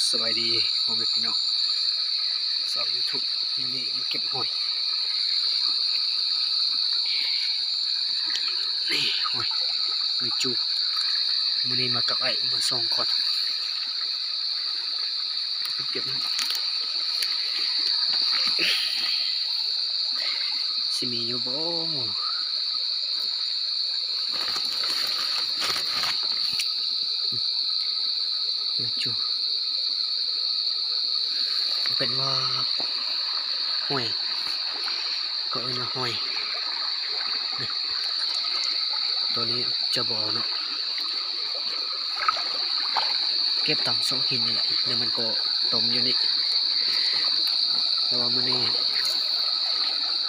สบายดีพ่อแม่พี่น้องสาวยูทูบนี่มาเก็บหอยนี่หอยจูมื้อนี้มากับไอ้มาส่งก่อนเก็บสิมีอยู่บ่หอยจูเป็นว่าหอยก็เอิ้นว่าหอยตัวนี้จะบ่เนาะเก็บต่ำสองหินนี่แหละเดี๋ยวมันก็ต้มอยู่นี่แต่ว่ามื้อนี้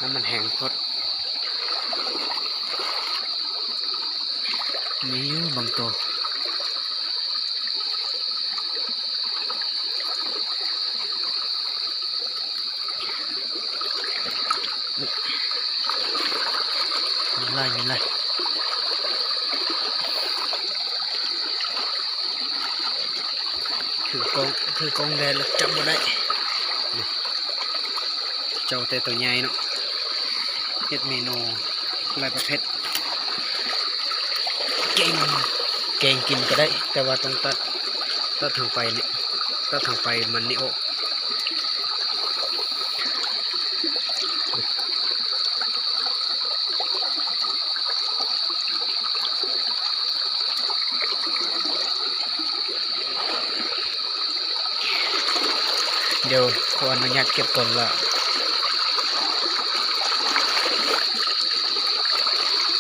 น้ำมันแห้งพดมีอยู่บางตัวมีไรคือกองแดดแล้วจับบ่ได้เจ้าแต่ตัวใหญ่เนาะเฮ็ดเมนูหลายประเภทแกงกินก็ได้แต่ว่าต้องตัดทางไปนี่ตัดทางไปมันนี่โอเดี๋ยวขออนุญาตเก็บก่อนละ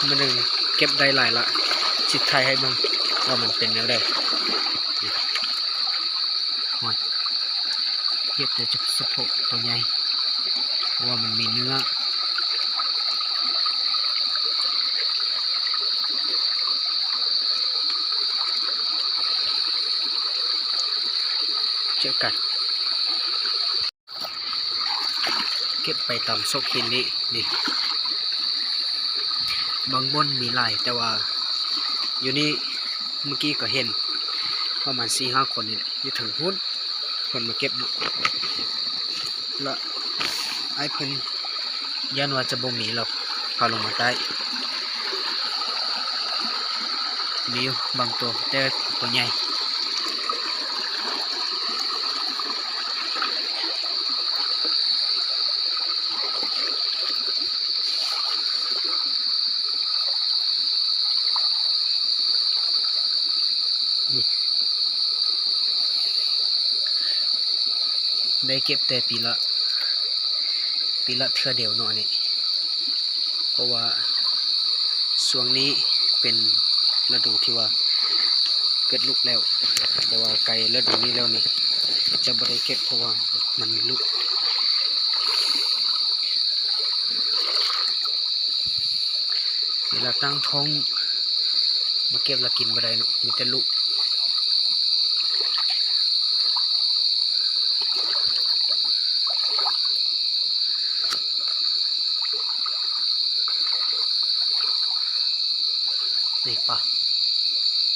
มันหนึ่งเก็บได้หลายละจิตไทยให้บ้างว่ามันเป็นยังไงเก็บแต่จะสะโพกตัวใหญ่ว่ามันมีเนื้อเจอกันเก็บไปตามซอกหินนี่บางบนมีลายแต่ว่าอยู่นี่เมื่อกี้ก็เห็นประมาณ 4-5 คนนี่แหละอยู่ถึงพุ่นคนมาเก็บเนาะแล้วไอ้เพิ่นยันว่าจะบ่มีหรอกพาลงมาใต้มีอยู่บางตัวแต่ตัวใหญ่ได้เก็บแต่ปีละเทื่อเดียวเนาะนี่เพราะว่าช่วงนี้เป็นฤดูที่ว่าเกิดลูกแล้วแต่ว่าไก่ฤดูนี้แล้วนี่จะบ่ได้เก็บเพราะว่ามันมีลูกเวลาตั้งท้องมาเก็บแล้วกินบ่ได้เนาะมีแต่ลูกนี่ป่ะ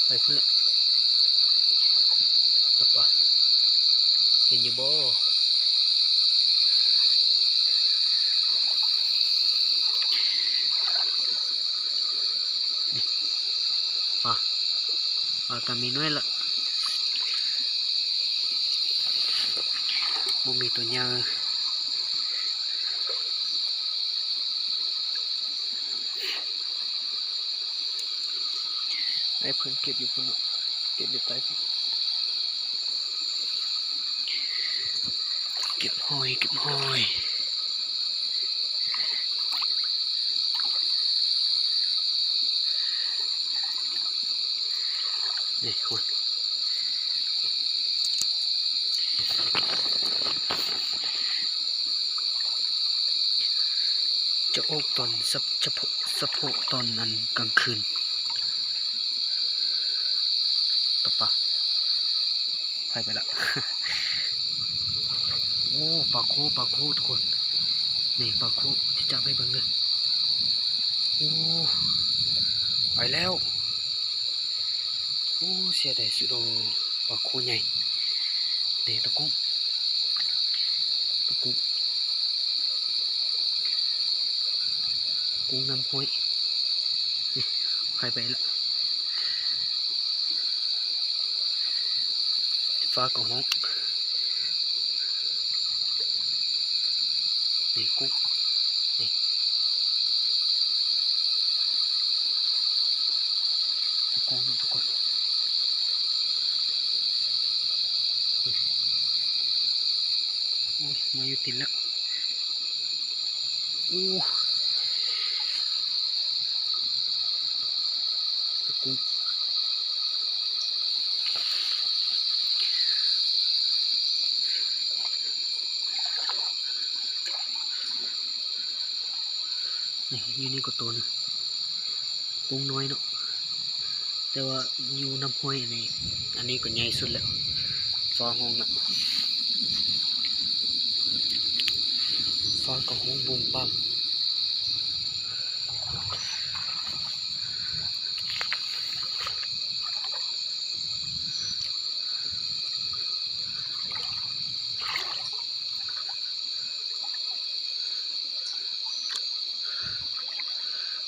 ไปพุ่นแหละป่ะเห็นอยู่บ่นี่ป่ะก็มีน้อยละบ่มีตัวใหญ่ไอ้เพิ่นเก็บอยู่พุ่นเก็บอยู่ใต้พุ่นเก็บหอยนี่คนจะโอกตอนสะโพกตอนนั้นกลางคืนตบปะไปละ โอ้ปลาโคทุกคนนี่ปลาโคที่จับไปเบิ่งเลยโอ้ไปแล้วโอ้เสียดายสุดโอปลาโคใหญ่ นี่ตะกุ้งกุ้งน้ำห้อยนี่ใครไปละฟ้ากระห้องนี่กุ้งนี่ตะกุ้งทุกคนมาอยู่ติดแล้วตะกุ้งนี่อยู่นี่ก็ตัวนึงกุ้งน้อยเนาะแต่ว่าอยู่น้ำห้อยอันนี้ก็ใหญ่สุดแล้วฟ้าห้องละฟ้าก็ห้องบุ้มปั๊ม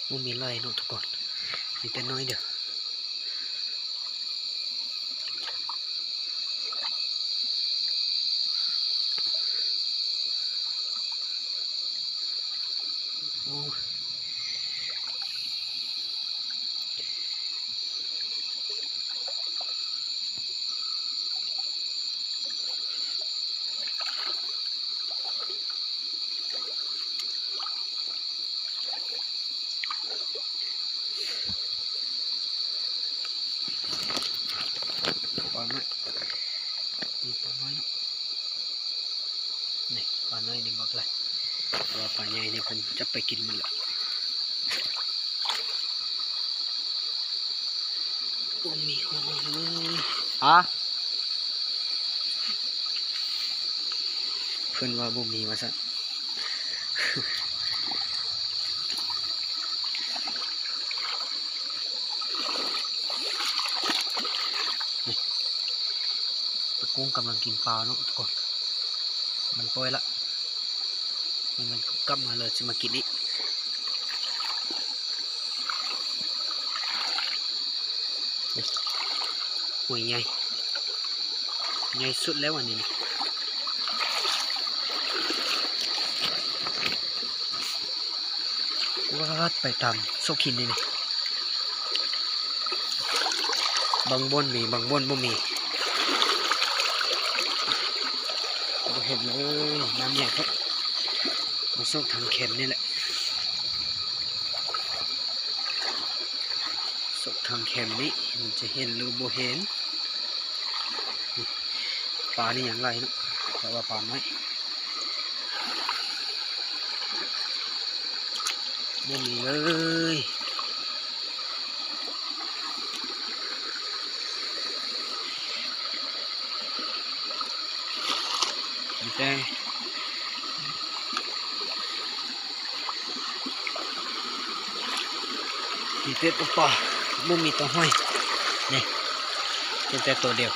มันมีไล่เนาะทุกคนมีแต่น้อยเดียวโอ้ปลาน้อยมีปลาน้อยเนาะนี่ปลาน้อยนี่บักเลยแต่ว่าปลาใหญ่นี่เพิ่นจะไปกินมันละโอ้มีโอ้เพิ่นว่าบ่มีว่าซั่นตะกุ้งกำลังกินปลาเนาะทุกคนมันปล่อยละมันกลับมาเลยจะมากินอีกหวยใหญ่สุดแล้วอันนี้วัดไปตามโซกินนี่บางบนมีบางบนบ่มีบ่เห็นเลยน้ำใหญ่ครับมันโซกทางเข็มนี่แหละโซกทางเข็มนี้มันจะเห็นหรือบ่เห็นปลานี่อย่างไรเนาะแต่ว่าปลาน้อยบ่มีเลยแต่มีแต่ตัวปลาบ่มีตัวห้อยนี่เป็นแต่ตัวเดียว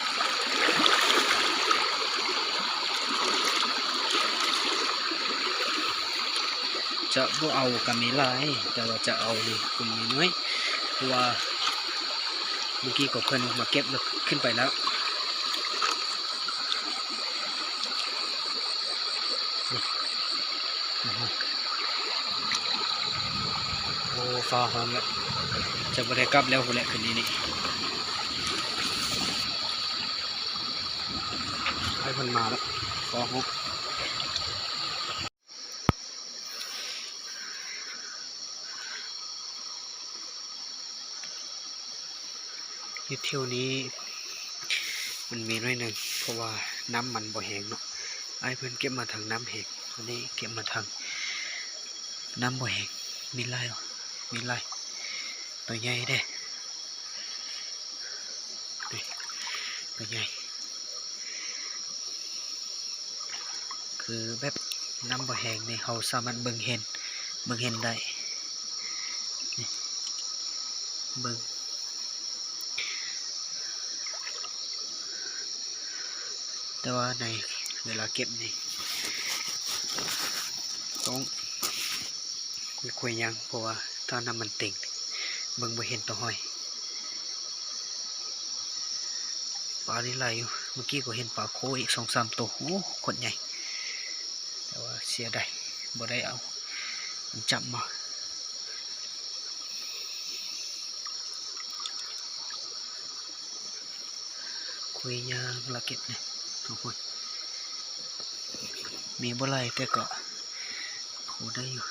จะบ่เอาก็มีหลายแต่ว่าจะเอานี่คุณมีน้อยเพราะว่าเมื่อกี้ก็เพิ่นมาเก็บแล้วขึ้นไปแล้วโอ้ฟ้าห้องแล้วจะบ่ได้กลับแล้วพุ่นแหละคืนนี้นี่ให้เพิ่นมาแล้วฟ้าห้องที่เที่ยวนี้มันมีน้อยหนึ่งเพราะว่าน้ำมันบ่แห้งเนาะไอ้เพิ่นเก็บมาทางน้ำแห้งอันนี้เก็บมาทางน้ำบ่แห้งมีลายเหรอมีลายตัวใหญ่เด้นี่ตัวใหญ่คือแบบน้ำบ่แห้งนี่เขาสามารถเบิ่งเห็นได้นี่เบิ่ง แต่ว่าในเวลาเก็บนี่ต้องคุยยังเพราะว่าถ้าน้ำมันเต็งเบิ่งบ่เห็นตัวห้อยปลานี่ไหลอยู่เมื่อกี้ก็เห็นปลาโคอีก2-3 ตัวโอ้ขนใหญ่แต่ว่าเสียดายบ่ได้เอามันจับมาคุยยางละเก็บเนี่ยทุกคนมีบ่ไหลแต่ก็โหได้อยู่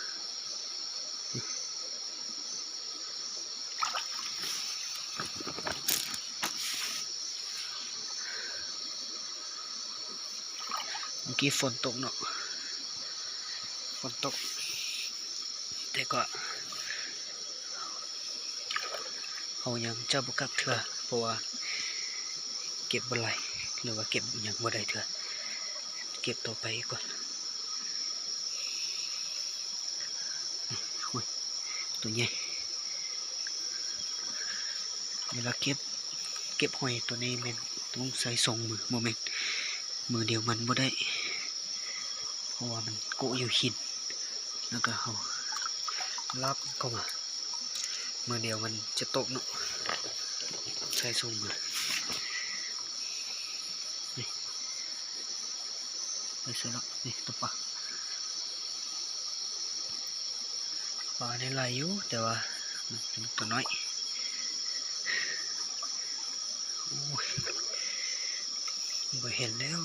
เมื่อกี้ฝนตกเนาะฝนตกแต่ก็เขายังจะบ่กลับเถื่อเพราะว่าเก็บบ่ไหลหรือว่าเก็บยังบ่ได้เถื่อเก็บต่อไปก่อนตัวใหญ่เวลาเก็บหอยตัวนี้มันต้องใส่ส่งมือโมเมนต์มือเดียวมันบ่ได้เพราะว่ามันโกะอยู่หินแล้วก็เอาลับเข้ามามือเดียวมันจะตกเนาะใส่ส่งมือนี่ไปใส่แล้วนี่ตัวปลาในไหลอยู่แต่ว่ามันตัวน้อยบ่เห็นแล้ว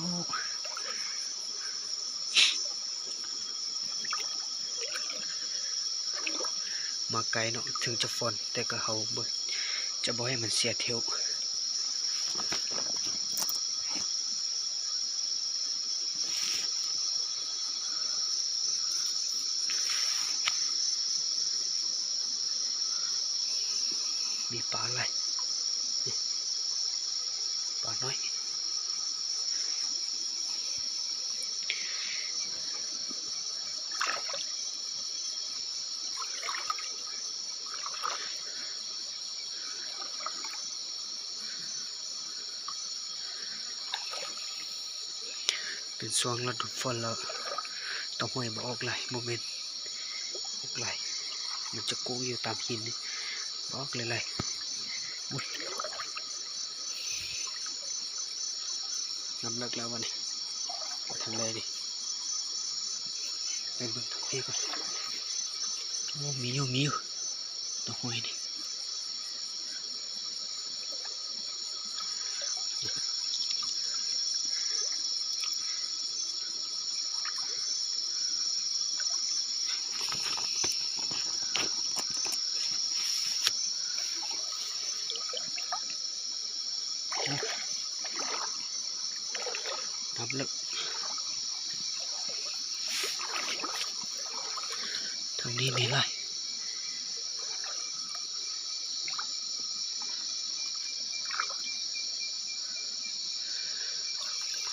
มาไกลเนาะถึงจะฝนแต่ก็เขาบ่จะบ่ให้มันเสียเที่ยวมีปลาอะไรปลาน้อยเป็นช่วงฤดูฝนแล้วต้องห้อยบ่ออกไหลโมเมนต์ออกไหลมันจะกู้อยู่ตามหินนี่บ่ออกเลยอุ้ยน้ำเลิกแล้ววันนี้ไปทางใดดิไปเบิ่งทางพี่ก่อนโอ้มีอยู่ต้องห้อยนี่น้ำเลิกทางนี้มีไร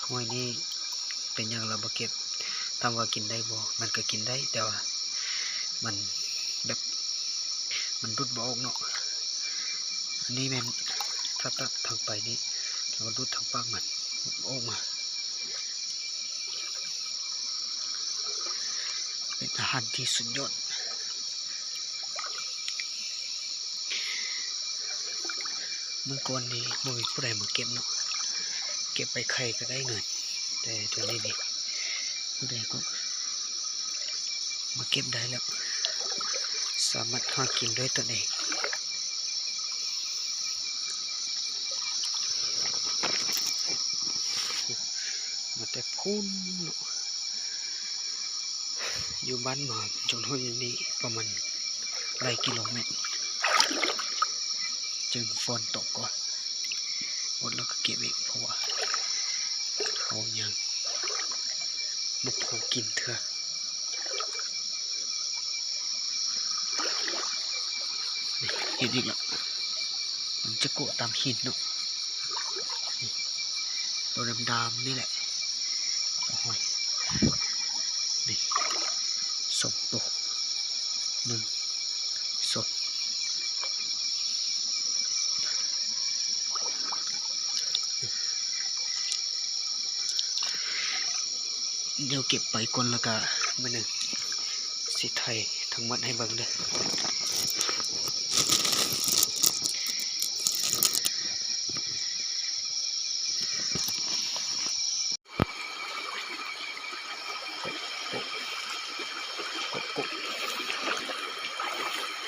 ห้อยนี่เป็นอย่างเราบ่เก็บทำว่ากินได้บ่มันก็กินได้แต่ว่ามันแบบมันรุดบ่ออกเนาะอันนี้แม่นถ้าตัดทางไปนี่เรารุดทางปากมันออกมาเป็นอาหารที่สุดยอดเมื่อก่อนนี้บ่มีผู้ใดมาเก็บเนาะเก็บไปใครก็ได้เงินแต่เดี๋ยวนี้นี่ผู้ใดก็มาเก็บได้แล้วสามารถหากินด้วยตนเองมาแต่พูนอยู่บ้านมาจนถึงนี้ประมาณหลายกิโลเมตรจึงฝนตกก่อนหมดแล้วก็เก็บอีกเพราะว่าเขายังบุกเขากินเถอะนี่เห็นอีกแล้วมันจะโกะตามหินเนาะตัวดำๆนี่แหละโอ้ยนี่2 ตัว1 2 เดี๋ยวเก็บไปก่อนแล้วก็มื้อหนึงสิไทยทั้งหมดให้เบิ่งเด้อ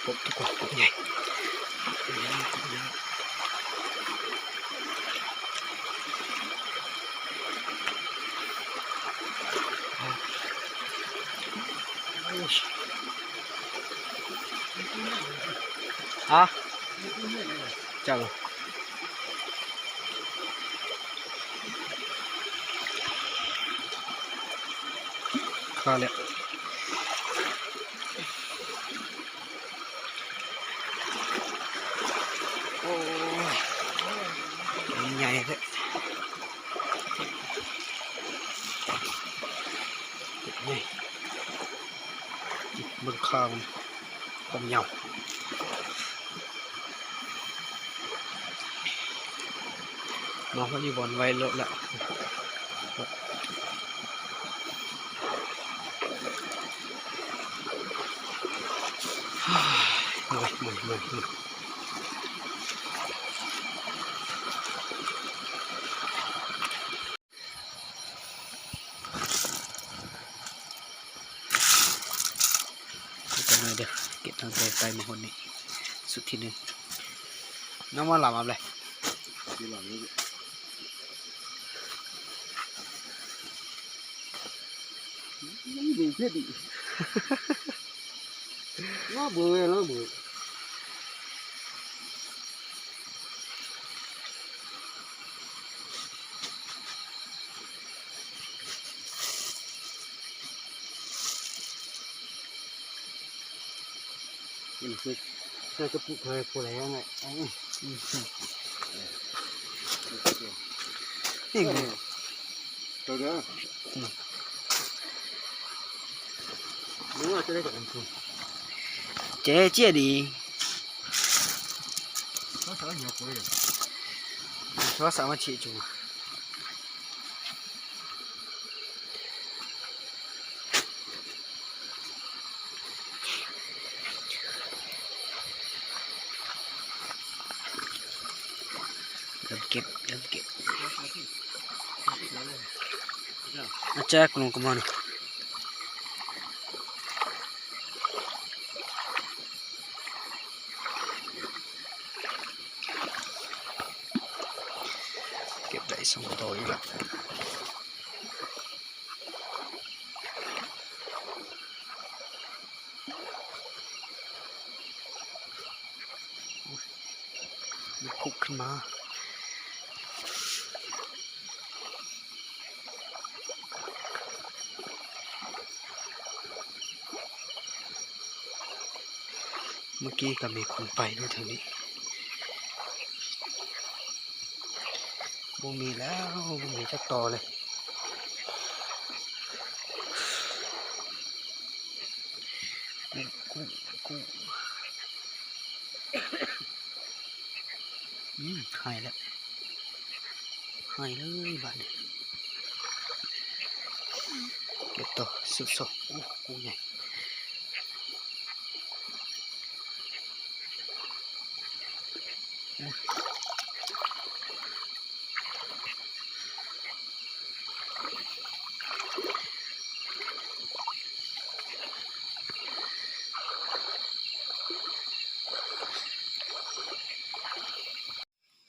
กบดีกว่ากบใหญ่กบใหญ่ฮะจังข้าเลยโอ้ยใหญ่เลยใหญ่เบิ่งข้าวมันความยาวน้องเขาอยู่บนไว้เลอะละมือกันเลยเดี๋ยวเก็บทางไกลมาคนนี้สุดที่หนึ่งน้ำมันหลามอะไรที่หลังนี้ดีเสียดีnó bự nó bự mình sẽ cái phụ thời phụ lẻ này rồi đó đúng rồi cho đây cả anh chế chia đi nó sợ nhiều quỷ nó sợ mà chị chủ đâm kịp nó chắc luôn come on xong tối làมันคุกขึ้นมาเมื่อกี้ก็มีคนไปด้วยทางนี้บ่มีแล้วบ่มีจะต่อเลยกูหายแล้วหายเลยบ้านนี้เก็บต่อสุดๆโอ้กูใหญ่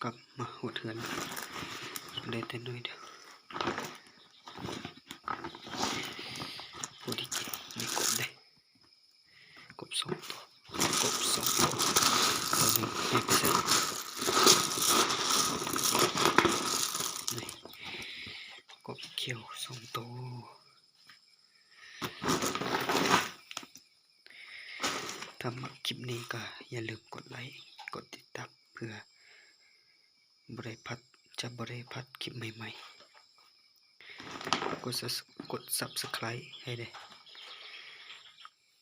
กลับมาหัวเถื่อนได้แต่น้อยเดียวผู้ที่กินมีกบได้กบ2 ตัวตัวนี้ให้ไปใส่นี่กบเขียว2 ตัวถ้ามาคลิปนี้ก็อย่าลืมกดไลค์กดติดตามเพื่อบริพัตจะบริพัตคลิปใหม่ๆกด Subscribe ให้ได้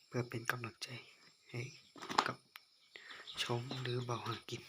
เพื่อเป็นกำลังใจให้กับช่องหรือเบาหากิน